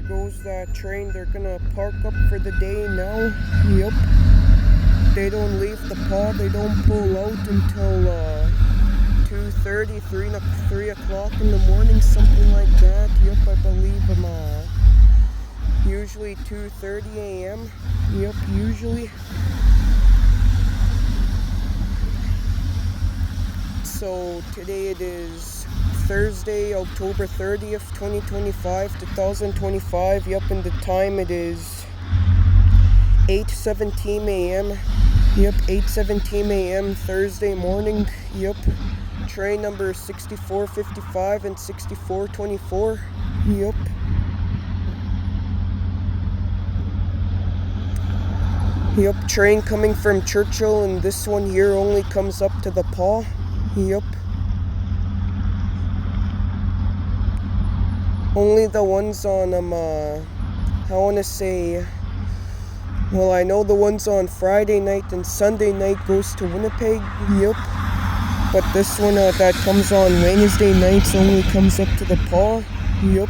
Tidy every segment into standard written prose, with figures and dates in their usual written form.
goes that train. They're gonna park up for the day now. Yep. They don't leave the pod. They don't pull out until 2:30, 3 o'clock in the morning, something like that. Yep, I believe I'm usually 2:30 a.m. Yep, usually. So today it is Thursday, October 30th, 2025. Yep, and the time it is 8:17 a.m. Yep, 8:17 a.m. Thursday morning. Yep, train number 6455 and 6424. Yep. Yep, train coming from Churchill, and this one here only comes up to the Paw. Yep. Only the ones on, I want to say, well, I know the ones on Friday night and Sunday night goes to Winnipeg. Yep. but this one that comes on Wednesday nights only comes up to the paw. Yup.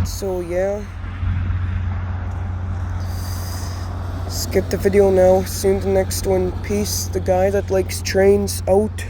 So yeah. Skip the video now. See you in the next one. Peace. The guy that likes trains out.